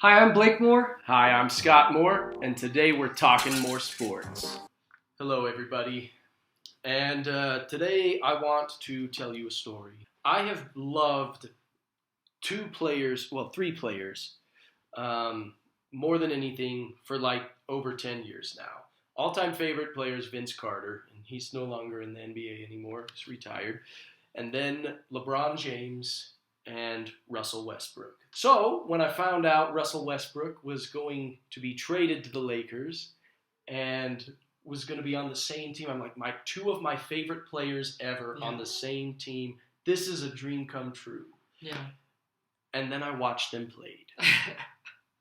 Hi, I'm Blake Moore. Hi, I'm Scott Moore, and today we're talking more sports. Hello, everybody. And today I want to tell you a story. I have loved three players, more than anything for like over 10 years now. All-time favorite player is Vince Carter, and he's no longer in the NBA anymore. He's retired. And then LeBron James and Russell Westbrook. So when I found out Russell Westbrook was going to be traded to the Lakers and was going to be on the same team, I'm like, two of my favorite players ever on the same team. This is a dream come true. Yeah. And then I watched them played.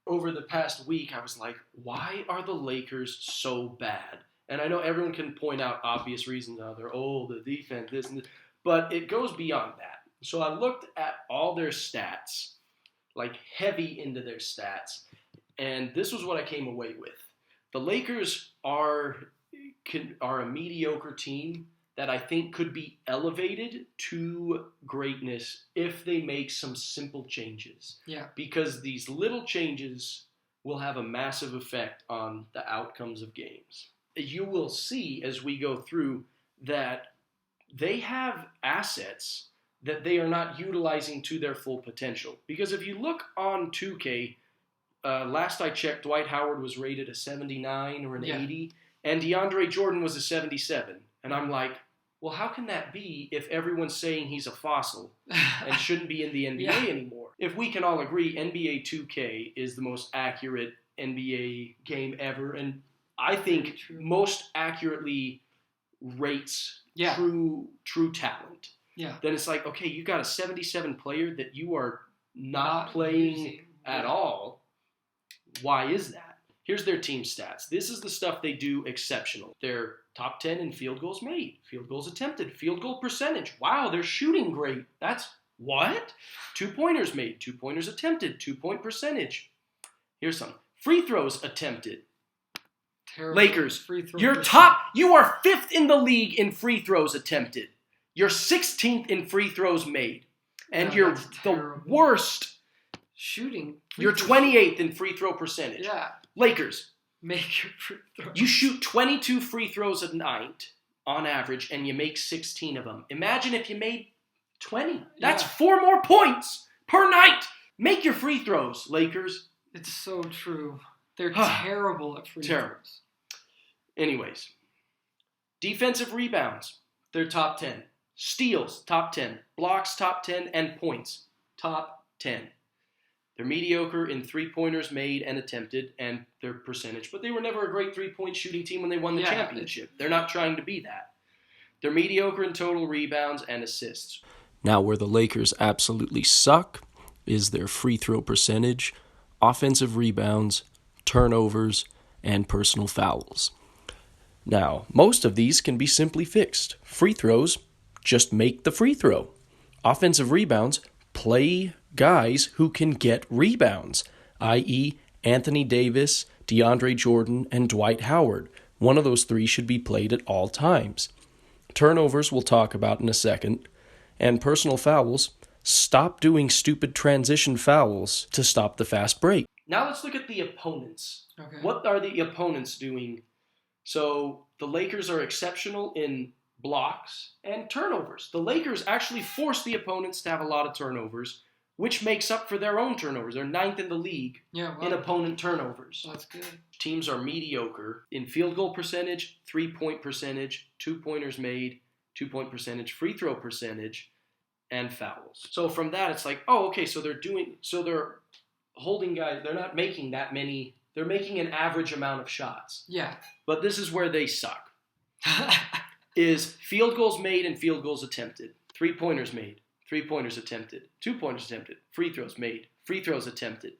Over the past week, I was like, why are the Lakers so bad? And I know everyone can point out obvious reasons. They're old, the defense, this and this. But it goes beyond that. So I looked at all their stats, like heavy into their stats, and this was what I came away with. The Lakers are a mediocre team that I think could be elevated to greatness if they make some simple changes. Yeah. Because these little changes will have a massive effect on the outcomes of games. You will see as we go through that they have assets that they are not utilizing to their full potential. Because if you look on 2K, last I checked, Dwight Howard was rated a 79 or an 80, and DeAndre Jordan was a 77. And I'm like, well, how can that be if everyone's saying he's a fossil and shouldn't be in the NBA anymore? If we can all agree, NBA 2K is the most accurate NBA game ever, and I think most accurately rates true talent. Yeah. Then it's like, okay, you got a 77 player that you are not playing at all. Why is that? Here's their team stats. This is the stuff they do exceptional. They're top 10 in field goals made, field goals attempted, field goal percentage. Wow, they're shooting great. That's what? 2-pointers made, 2-pointers attempted, 2-point percentage. Here's some. Free throws attempted. Terrible. Lakers, Free throw you are 5th in the league in free throws attempted. You're 16th in free throws made. And you're the worst shooting. You're 28th in free throw percentage. Yeah. Lakers, make your free throws. You shoot 22 free throws a night on average, and you make 16 of them. Imagine if you made 20. That's 4 more points per night. Make your free throws, Lakers. It's so true. They're terrible at free throws. Anyways, defensive rebounds, they're top 10. Steals, top 10. Blocks, top 10. And points, top 10. They're mediocre in 3-pointers made and attempted and their percentage, but they were never a great 3-point shooting team when they won the championship. They're not trying to be that. They're mediocre in total rebounds and assists. Now, where the Lakers absolutely suck is their free throw percentage, offensive rebounds, turnovers, and personal fouls. Now, most of these can be simply fixed. Free throws, just make the free throw. Offensive rebounds, play guys who can get rebounds, i.e. Anthony Davis, DeAndre Jordan, and Dwight Howard. One of those three should be played at all times. Turnovers we'll talk about in a second. And personal fouls, stop doing stupid transition fouls to stop the fast break. Now let's look at the opponents. Okay. What are the opponents doing? So the Lakers are exceptional in blocks and turnovers. The Lakers actually force the opponents to have a lot of turnovers, which makes up for their own turnovers. They're 9th in the league in opponent turnovers. That's good. Teams are mediocre in field goal percentage, 3-point percentage, 2-pointers made, 2-point percentage, free throw percentage, and fouls. So from that, it's like, so they're holding guys. They're not making that many. They're making an average amount of shots. Yeah. But this is where they suck. Is field goals made and field goals attempted. 3-pointers made. 3-pointers attempted. 2-pointers attempted. Free throws made. Free throws attempted.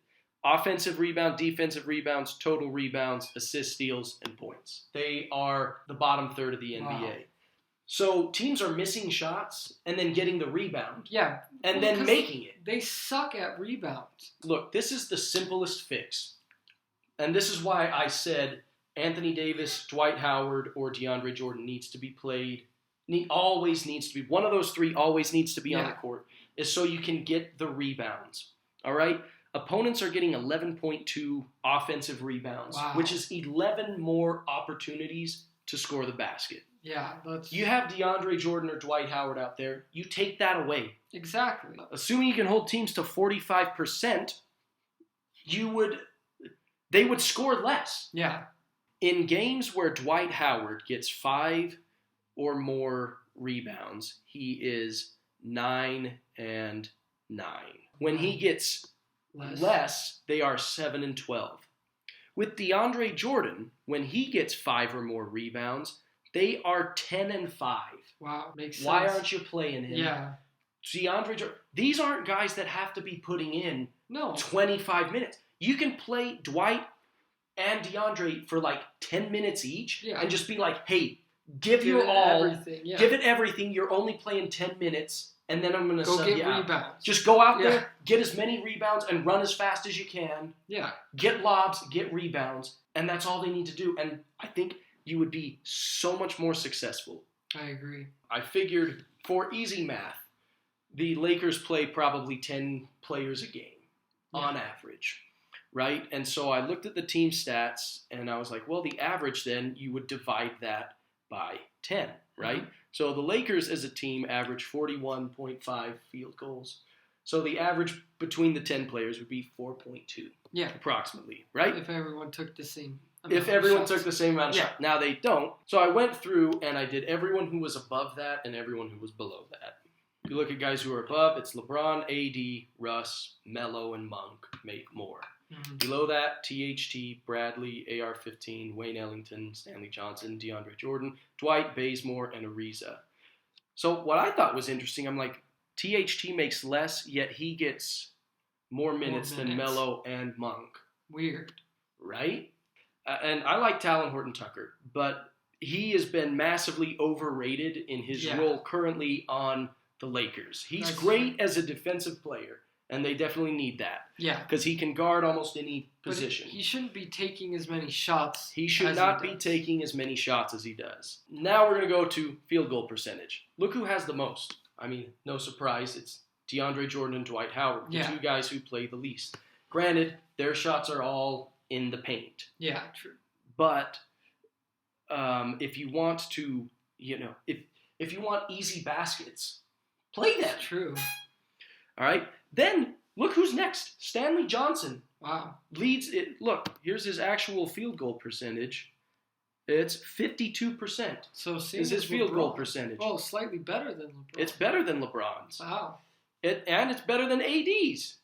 Offensive rebound, defensive rebounds, total rebounds, assists, steals, and points. They are the bottom third of the NBA. Wow. So teams are missing shots and then getting the rebound. Yeah. And then making it. They suck at rebounds. Look, this is the simplest fix. And this is why I said Anthony Davis, Dwight Howard, or DeAndre Jordan needs to be played. Always needs to be. One of those three always needs to be on the court. Is so you can get the rebounds. All right? opponents are getting 11.2 offensive rebounds, Wow. which is 11 more opportunities to score the basket. Yeah, that's You have DeAndre Jordan or Dwight Howard out there, you take that away. exactly. Assuming you can hold teams to 45%, they would score less. Yeah, In games where Dwight Howard gets 5 or more rebounds, he is 9-9. When he gets less, they are 7-12. With DeAndre Jordan, when he gets 5 or more rebounds, they are 10-5. wow, makes sense. Why aren't you playing him? Yeah, DeAndre Jordan. These aren't guys that have to be putting in no, 25 minutes. You can play Dwight and DeAndre for like 10 minutes each and just be like, hey, give your it all. everything. Yeah. Give it everything. You're only playing 10 minutes, and then I'm going to Go sub get you out. rebounds. Just go out Yeah. there, get as many rebounds, and run as fast as you can. Yeah, Get lobs, get rebounds, and that's all they need to do. And I think you would be so much more successful. I agree. I figured for easy math, the Lakers play probably 10 players a game on average, right? And so I looked at the team stats, and I was like, well, the average then, you would divide that by 10, right? Mhm. So the Lakers as a team average 41.5 field goals. So the average between the 10 players would be 4.2, Yeah, approximately, right? if everyone took the same. If amount of everyone shots. took the same amount of shots. Now they don't. So I went through and I did everyone who was above that and everyone who was below that. If you look at guys who are above, it's LeBron, AD, Russ, Melo, and Monk make more. Mhm. Below that, THT, Bradley, AR-15, Wayne Ellington, Stanley Johnson, DeAndre Jordan, Dwight, Bazemore, and Ariza. So what I thought was interesting, I'm like, THT makes less, yet he gets more minutes than Melo and Monk, Weird. right? And I like Talon Horton-Tucker, but he has been massively overrated in his role currently on the Lakers. He's great as a defensive player, and they definitely need that. Yeah. Because he can guard almost any But position. he shouldn't be taking as many shots. He should as not he be does. taking as many shots as he does. Now we're going to go to field goal percentage. Look who has the most. I mean, no surprise, it's DeAndre Jordan and Dwight Howard, the two guys who play the least. Granted, their shots are all in the paint. Yeah, true. But if you want to, if you want easy baskets, play them. True. All right. Then look who's next. Stanley Johnson Wow. leads it. Look, here's his actual field goal percentage. It's 52%. So same Is his as field goal LeBron. percentage. Oh, slightly better than LeBron. It's better than LeBron's. Wow. And it's better than AD's.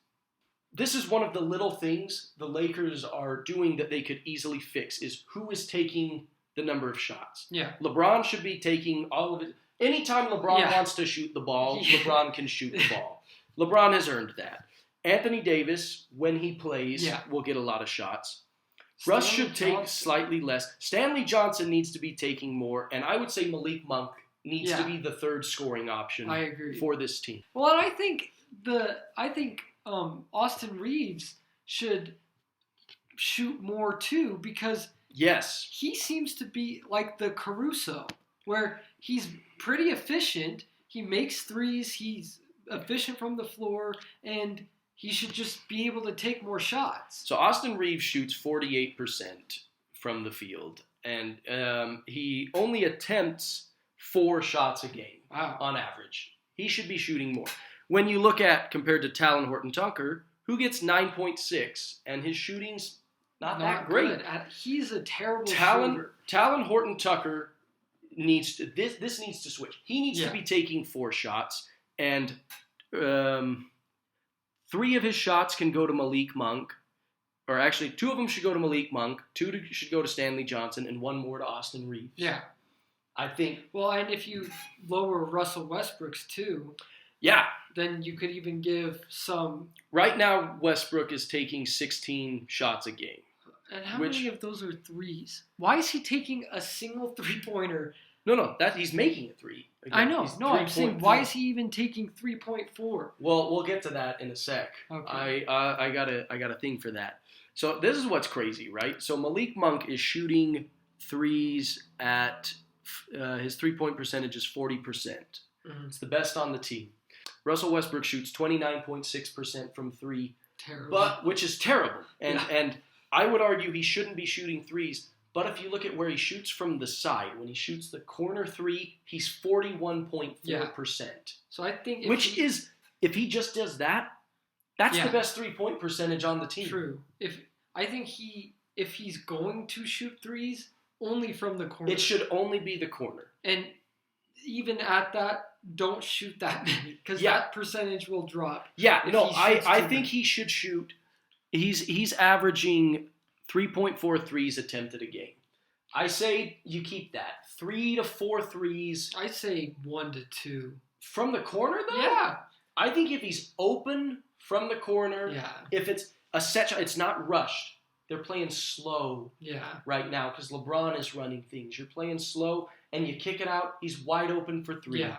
This is one of the little things the Lakers are doing that they could easily fix is who is taking the number of shots. Yeah. LeBron should be taking all of it. Anytime LeBron wants to shoot the ball, LeBron can shoot the ball. LeBron has earned that. Anthony Davis, when he plays, will get a lot of shots. Russ should take slightly less. Stanley Johnson needs to be taking more, and I would say Malik Monk needs to be the third scoring option I agree. for this team. Well, and I think Austin Reeves should shoot more too because he seems to be like the Caruso, where he's pretty efficient. He makes threes. He's efficient from the floor, and he should just be able to take more shots. So Austin Reeves shoots 48% from the field, and he only attempts 4 shots a game on average. He should be shooting more. When you look at, compared to Talon Horton-Tucker, who gets 9.6, and his shooting's not that great. Good. He's a terrible shooter. Talon Horton-Tucker needs to, this needs to switch. He needs to be taking 4 shots, and 3 of his shots can go to Malik Monk, or actually 2 of them should go to Malik Monk, 2 should go to Stanley Johnson, and 1 more to Austin Reeves. Yeah. I think. Well, and if you lower Russell Westbrook's too, then you could even give some. Right now, Westbrook is taking 16 shots a game. And how many of those are threes? Why is he taking a single 3-pointer? No, that he's making a 3. Again, I know. No, I'm saying, why is he even taking 3.4? Well, we'll get to that in a sec. Okay. I got a thing for that. So this is what's crazy, right? So Malik Monk is shooting threes at his 3-point percentage is 40%. Mm-hmm. It's the best on the team. Russell Westbrook shoots 29.6% from 3. terrible. which is terrible. And I would argue he shouldn't be shooting threes. But if you look at where he shoots from the side, when he shoots the corner three, he's 41.4%. So I think if he just does that, that's the best 3-point percentage on the team. True. If he's going to shoot threes, only from the corner. It should only be the corner. And even at that, don't shoot that many because that percentage will drop. Yeah, I think he should shoot. He's averaging 3.4 threes attempted a game. I say you keep that 3 to 4 threes. I say 1 to 2 from the corner though. Yeah, I think if he's open from the corner, if it's a set shot, it's not rushed. They're playing slow right now because LeBron is running things. You're playing slow and you kick it out. He's wide open for three. Yeah.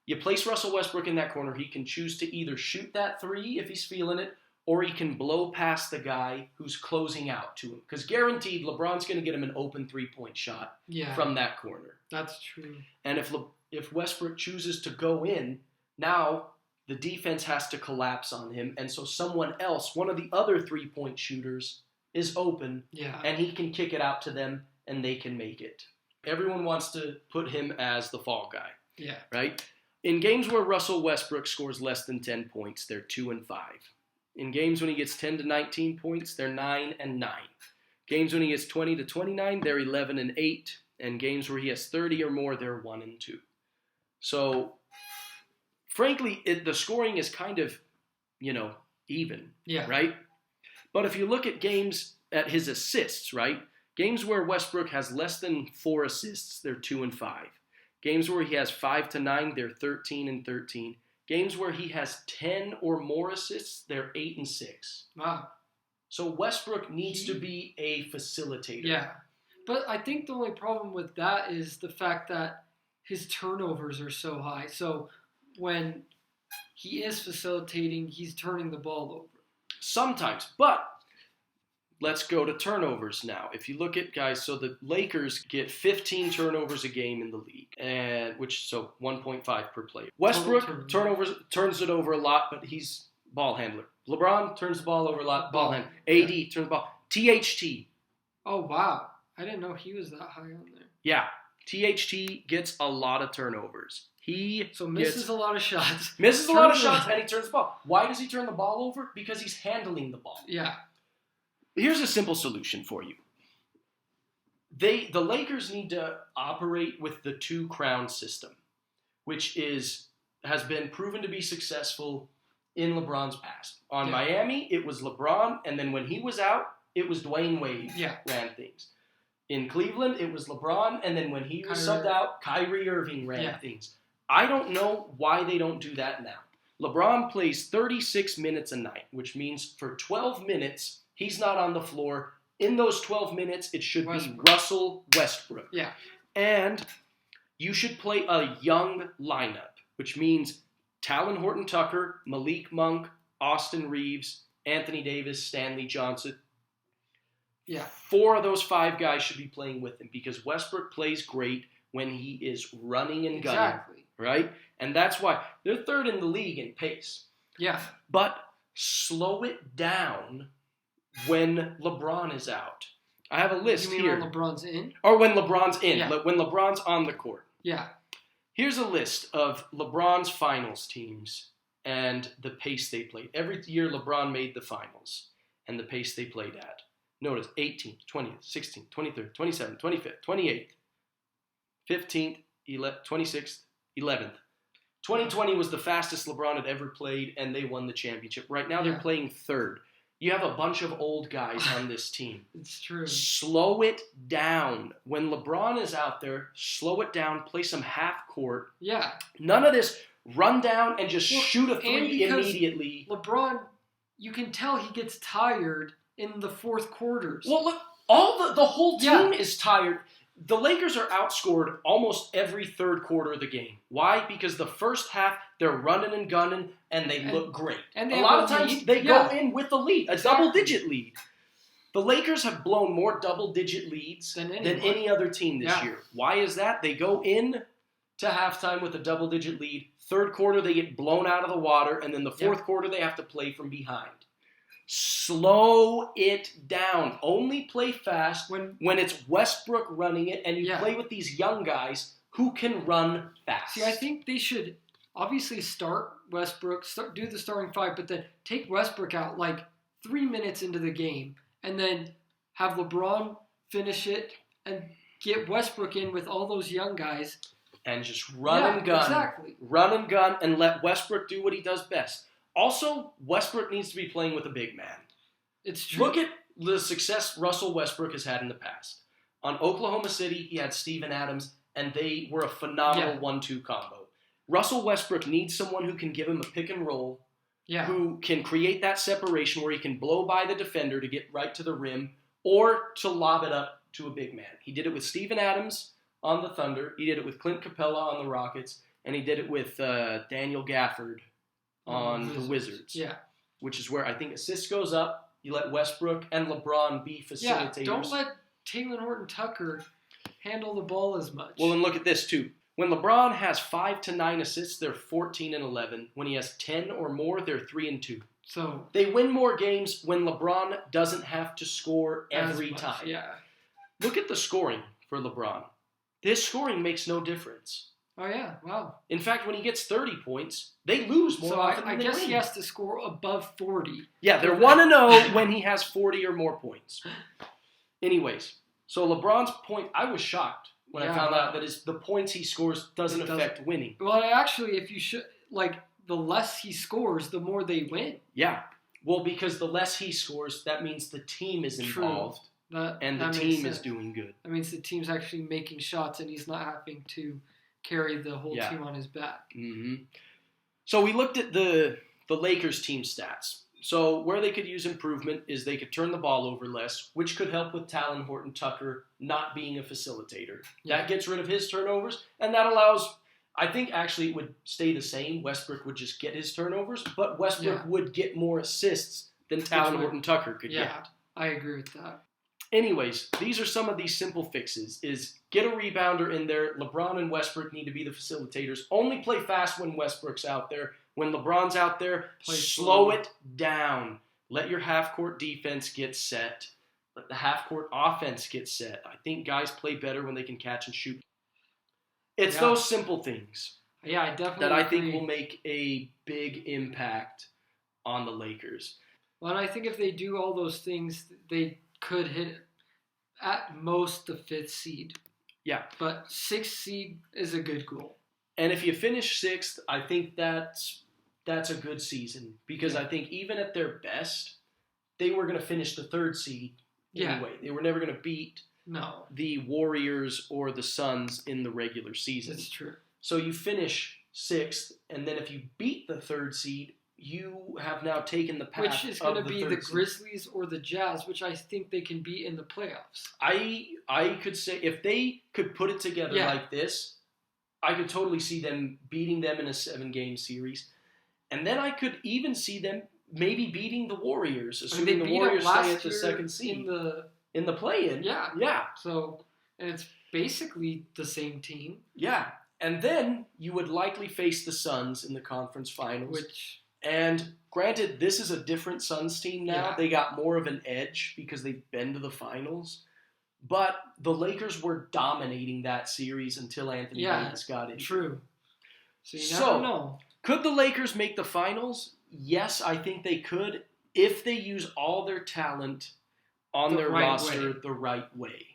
You place Russell Westbrook in that corner. He can choose to either shoot that three if he's feeling it, or he can blow past the guy who's closing out to him. Because guaranteed, LeBron's going to get him an open 3-point shot from that corner. That's true. And if Westbrook chooses to go in, now the defense has to collapse on him. And so someone else, one of the other 3-point shooters, is open. Yeah. And he can kick it out to them, and they can make it. Everyone wants to put him as the fall guy. Yeah. Right? In games where Russell Westbrook scores less than 10 points, they're 2-5. In games when he gets 10 to 19 points, they're 9-9. Games when he gets 20 to 29, they're 11-8. And games where he has 30 or more, they're 1-2. So, frankly, the scoring is kind of, even. Yeah. Right? But if you look at games at his assists, right? Games where Westbrook has less than 4 assists, they're 2-5. Games where he has 5 to 9, they're 13-13. Games where he has 10 or more assists, they're 8-6. Wow. So Westbrook needs to be a facilitator. Yeah. But I think the only problem with that is the fact that his turnovers are so high. So when he is facilitating, he's turning the ball over. Sometimes. But let's go to turnovers now. If you look at guys, so the Lakers get 15 turnovers a game in the league, and 1.5 per play. Westbrook turns it over a lot, but he's ball handler. LeBron turns the ball over a lot, ball handler. AD turns the ball. THT. Oh wow, I didn't know he was that high on there. Yeah, THT gets a lot of turnovers. Misses a lot of shots. Misses a lot of shots, and he turns the ball. Why does he turn the ball over? Because he's handling the ball. Yeah. Here's a simple solution for you. The Lakers need to operate with the 2 crown system, which has been proven to be successful in LeBron's past. On Miami, it was LeBron, and then when he was out, it was Dwayne Wade ran things. In Cleveland, it was LeBron, and then when he was subbed out, Kyrie Irving ran things. I don't know why they don't do that now. LeBron plays 36 minutes a night, which means for 12 minutes, he's not on the floor. In those 12 minutes, it should be Russell Westbrook. Yeah. And you should play a young lineup, which means Talon Horton-Tucker, Malik Monk, Austin Reeves, Anthony Davis, Stanley Johnson. Yeah. 4 of those 5 guys should be playing with him because Westbrook plays great when he is running and gunning. Exactly. Right? And that's why they're 3rd in the league in pace. Yeah. But slow it down when LeBron is out. I have a list here. You mean when LeBron's in? Or when LeBron's in. Yeah. When LeBron's on the court. Yeah. Here's a list of LeBron's finals teams and the pace they played. Every year LeBron made the finals and the pace they played at. Notice 18th, 20th, 16th, 23rd, 27th, 25th, 28th, 15th, 26th, 11th. 2020 was the fastest LeBron had ever played, and they won the championship. Right now they're playing 3rd. You have a bunch of old guys on this team. It's true. Slow it down. When LeBron is out there, slow it down, play some half court. Yeah. None of this run down and just shoot a 3 immediately. LeBron, you can tell he gets tired in the 4th quarters. Well, look, the whole team is tired. The Lakers are outscored almost every 3rd quarter of the game. Why? Because the first half, they're running and gunning, and they look great. And a lot of times, they go in with a lead, a double-digit lead. The Lakers have blown more double-digit leads than any other team this year. Why is that? They go in to halftime with a double-digit lead. 3rd quarter, they get blown out of the water, and then the 4th quarter, they have to play from behind. Slow it down. Only play fast when it's Westbrook running it, and you play with these young guys who can run fast. See, I think they should obviously start Westbrook, do the starting five, but then take Westbrook out like 3 minutes into the game, and then have LeBron finish it and get Westbrook in with all those young guys. And just run and gun. Exactly. Run and gun and let Westbrook do what he does best. Also, Westbrook needs to be playing with a big man. It's true. Look at the success Russell Westbrook has had in the past. On Oklahoma City, he had Steven Adams, and they were a phenomenal 1-2 combo. Russell Westbrook needs someone who can give him a pick and roll, who can create that separation where he can blow by the defender to get right to the rim or to lob it up to a big man. He did it with Steven Adams on the Thunder. He did it with Clint Capella on the Rockets. And he did it with Daniel Gafford on the Wizards. Yeah. Which is where I think assists goes up. You let Westbrook and LeBron be facilitators. Yeah, don't let Taylor Horton-Tucker handle the ball as much. Well, and look at this, too. When LeBron has 5 to 9 assists, they're 14 and 11. When he has 10 or more, they're 3 and 2. So they win more games when LeBron doesn't have to score every time. Yeah. Look at the scoring for LeBron. His scoring makes no difference. Oh, yeah. Wow. In fact, when he gets 30 points, they lose more often than they win. I guess he has to score above 40. Yeah, they're 1-0 when he has 40 or more points. Anyways, so LeBron's point, I was shocked when I found out that the points he scores doesn't affect winning. Well, actually, if you should, the less he scores, the more they win. Yeah. Well, because the less he scores, that means the team is involved. And the team is doing good. That means the team's actually making shots and he's not having to carry the whole team on his back. Mm-hmm. So we looked at the Lakers team stats. So where they could use improvement is they could turn the ball over less, which could help with Talon Horton-Tucker not being a facilitator. Yeah. That gets rid of his turnovers, and that allows, I think actually it would stay the same. Westbrook would just get his turnovers, but Westbrook would get more assists than Talon Horton-Tucker could get. Yeah, I agree with that. Anyways, these are some of these simple fixes. Is get a rebounder in there. LeBron and Westbrook need to be the facilitators. Only play fast when Westbrook's out there. When LeBron's out there, slow it down. Let your half-court defense get set. Let the half-court offense get set. I think guys play better when they can catch and shoot. It's those simple things I definitely that I think will make a big impact on the Lakers. Well, and I think if they do all those things, they could hit at most the 5th seed. Yeah. But 6th seed is a good goal. And if you finish 6th, I think that's a good season. Because I think even at their best, they were going to finish the 3rd seed anyway. They were never going to beat the Warriors or the Suns in the regular season. That's true. So you finish 6th, and then if you beat the 3rd seed, you have now taken the path of the 3rd seed. Which is going to be the Grizzlies or the Jazz, which I think they can beat in the playoffs. I could say if they could put it together like this, I could totally see them beating them in a 7-game series. And then I could even see them maybe beating the Warriors, assuming the Warriors stay at the 2nd seed. In the play-in. Yeah. Yeah. So, and it's basically the same team. Yeah. And then you would likely face the Suns in the conference finals. And granted, this is a different Suns team now. Yeah. They got more of an edge because they've been to the finals. But the Lakers were dominating that series until Anthony Davis got injured. True. So you never know. Could the Lakers make the finals? Yes, I think they could if they use all their talent on their roster the right way.